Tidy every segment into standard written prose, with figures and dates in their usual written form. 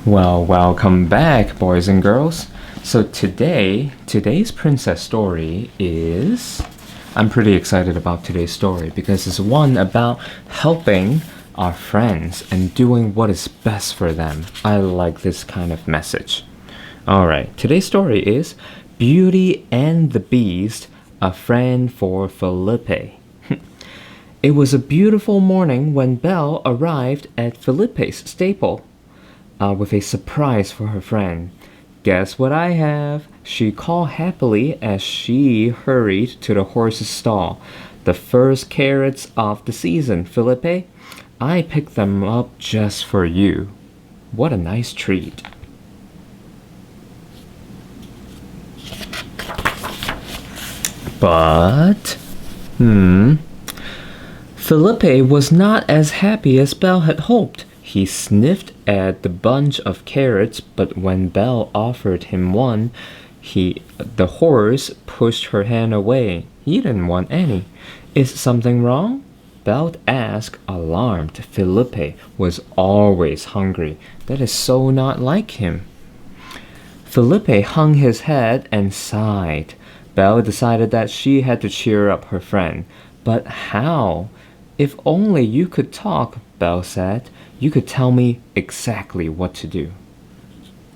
Well, welcome back, boys and girls. So today's princess story is I'm pretty excited about today's story because it's one about helping our friends and doing what is best for them. I like this kind of message. All right, today's story is Beauty and the Beast, a friend for Phillippe. It was a beautiful morning when Belle arrived at Philippe's stable with a surprise for her friend. Guess what I have? She called happily as she hurried to the horse's stall. The first carrots of the season, Philippe. I picked them up just for you. What a nice treat. But, Philippe was not as happy as Belle had hoped. He sniffed at the bunch of carrots, but when Belle offered him one, the horse pushed her hand away. He didn't want any. Is something wrong? Belle asked, alarmed. Philippe was always hungry. That is so not like him. Philippe hung his head and sighed. Belle decided that she had to cheer up her friend. But how? If only you could talk, Belle said. You could tell me exactly what to do.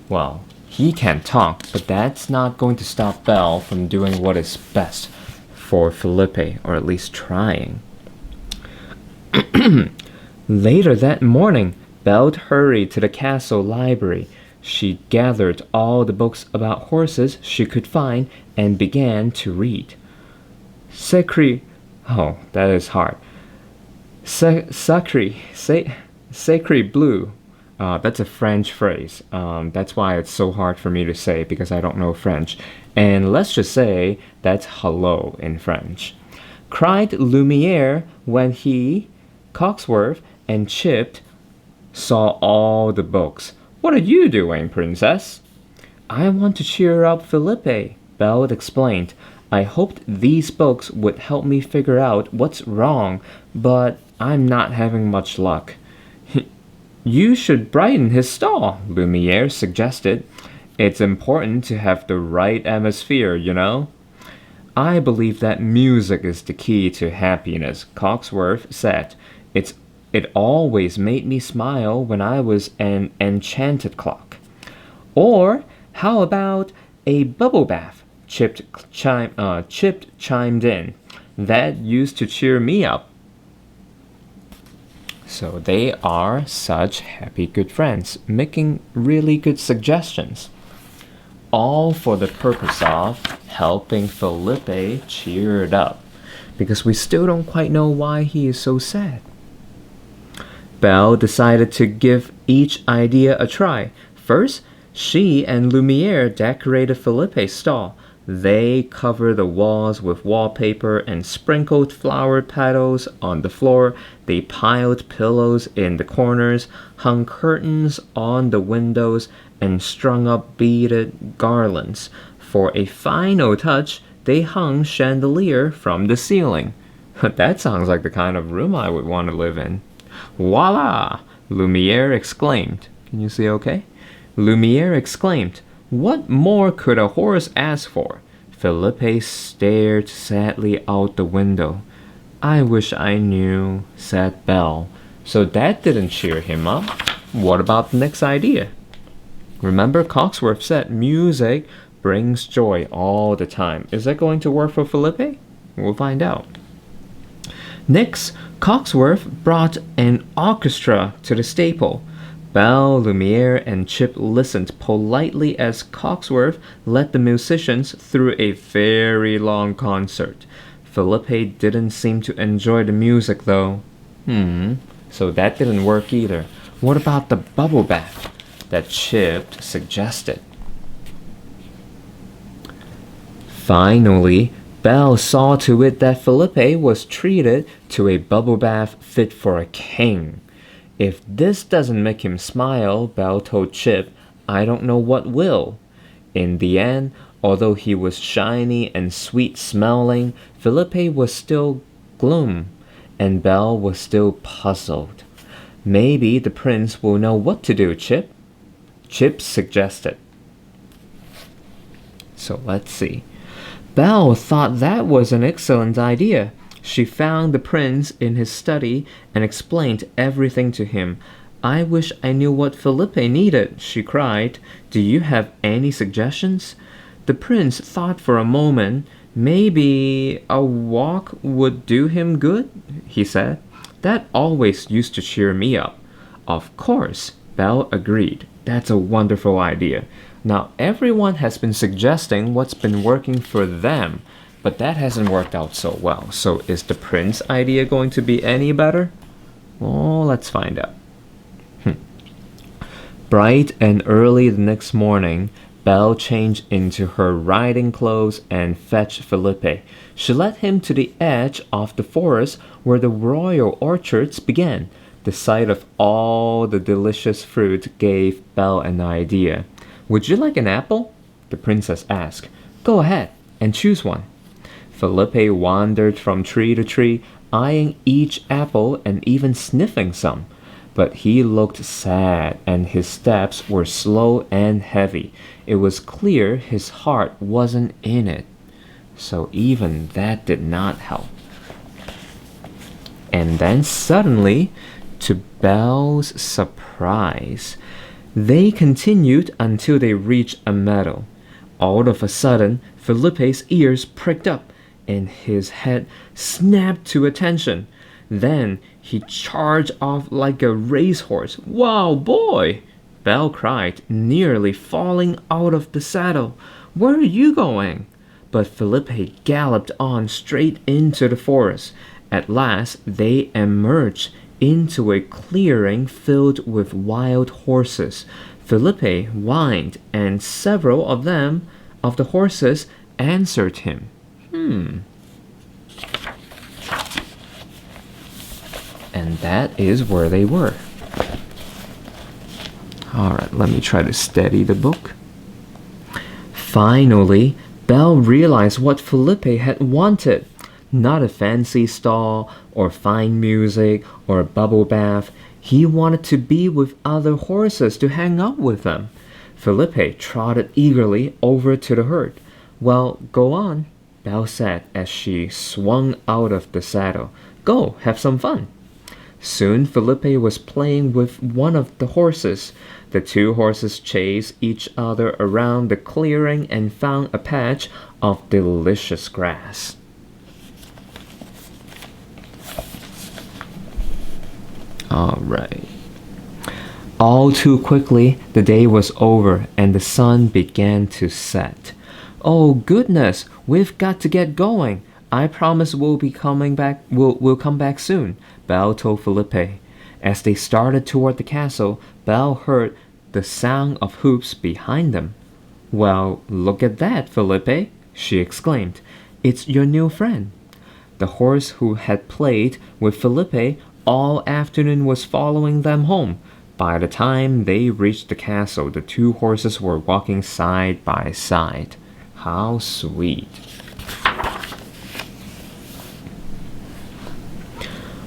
Well, he can't talk, but that's not going to stop Belle from doing what is best for Philippe, or at least trying. Later that morning, Belle hurried to the castle library. She gathered all the books about horses she could find and began to read. Sacre, oh, that is hard. Sacre bleu. That's a French phrase. That's why it's so hard for me to say because I don't know French. And let's just say that's hello in French. Cried Lumiere when Cogsworth, and Chip saw all the books. What are you doing, princess? I want to cheer up Philippe, Belle explained. I hoped these books would help me figure out what's wrong, but I'm not having much luck. You should brighten his stall, Lumiere suggested. It's important to have the right atmosphere, you know? I believe that music is the key to happiness, Cogsworth said. It always made me smile when I was an enchanted clock. Or how about a bubble bath? Chip chimed in. That used to cheer me up. So they are such happy good friends, making really good suggestions. All for the purpose of helping Philippe cheered up, because we still don't quite know why he is so sad. Belle decided to give each idea a try. First, she and Lumiere decorated Philippe's stall. They covered the walls with wallpaper and sprinkled flower petals on the floor. They piled pillows in the corners, hung curtains on the windows, and strung up beaded garlands. For a final touch, they hung chandelier from the ceiling. That sounds like the kind of room I would want to live in. Voila! Lumiere exclaimed. Can you see okay? Lumiere exclaimed. What more could a horse ask for? Philippe stared sadly out the window. I wish I knew, said Belle. So that didn't cheer him up. What about the next idea? Remember, Cogsworth said music brings joy all the time. Is that going to work for Philippe? We'll find out. Next, Cogsworth brought an orchestra to the stable. Belle, Lumiere, and Chip listened politely as Cogsworth led the musicians through a very long concert. Philippe didn't seem to enjoy the music, though. So that didn't work either. What about the bubble bath that Chip suggested? Finally, Belle saw to it that Philippe was treated to a bubble bath fit for a king. If this doesn't make him smile, Belle told Chip, I don't know what will. In the end, although he was shiny and sweet-smelling, Philippe was still gloom, and Belle was still puzzled. Maybe the prince will know what to do, Chip. Chip suggested. So let's see. Belle thought that was an excellent idea. She found the prince in his study and explained everything to him. I wish I knew what Phillippe needed, she cried. Do you have any suggestions? The prince thought for a moment. Maybe a walk would do him good, he said. That always used to cheer me up. Of course, Belle agreed. That's a wonderful idea. Now, everyone has been suggesting what's been working for them, but that hasn't worked out so well. So is the prince idea going to be any better? Oh, let's find out. Bright and early the next morning, Belle changed into her riding clothes and fetched Phillippe. She led him to the edge of the forest where the royal orchards began. The sight of all the delicious fruit gave Belle an idea. Would you like an apple? The princess asked. Go ahead and choose one. Phillippe wandered from tree to tree, eyeing each apple and even sniffing some. But he looked sad and his steps were slow and heavy. It was clear his heart wasn't in it. So even that did not help. And then suddenly, to Belle's surprise, they continued until they reached a meadow. All of a sudden, Philippe's ears pricked up and his head snapped to attention. Then he charged off like a racehorse. Wow, boy! Belle cried, nearly falling out of the saddle. Where are you going? But Phillippe galloped on straight into the forest. At last, they emerged into a clearing filled with wild horses. Phillippe whined, and several of the horses, answered him. And that is where they were. Alright, let me try to steady the book. Finally, Belle realized what Phillippe had wanted. Not a fancy stall, or fine music, or a bubble bath. He wanted to be with other horses to hang out with them. Phillippe trotted eagerly over to the herd. Well, go on, Belle said as she swung out of the saddle. Go, have some fun. Soon Phillippe was playing with one of the horses. The two horses chased each other around the clearing and found a patch of delicious grass. Alright. All too quickly, the day was over and the sun began to set. Oh goodness, we've got to get going. I promise we'll come back soon, Belle told Phillippe. As they started toward the castle, Belle heard the sound of hoofs behind them. Well, look at that, Phillippe, she exclaimed. It's your new friend. The horse who had played with Phillippe all afternoon was following them home. By the time they reached the castle, the two horses were walking side by side. How sweet.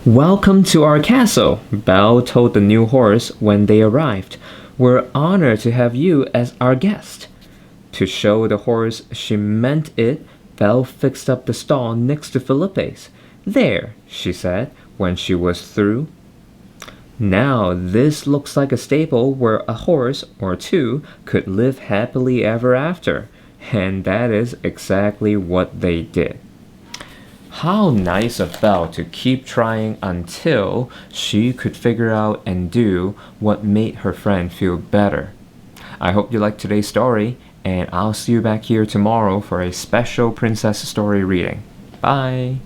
Welcome to our castle, Belle told the new horse when they arrived. We're honored to have you as our guest. To show the horse she meant it, Belle fixed up the stall next to Philippe's. There, she said when she was through. Now this looks like a stable where a horse or two could live happily ever after. And that is exactly what they did. How nice of Belle to keep trying until she could figure out and do what made her friend feel better. I hope you liked today's story, and I'll see you back here tomorrow for a special princess story reading. Bye!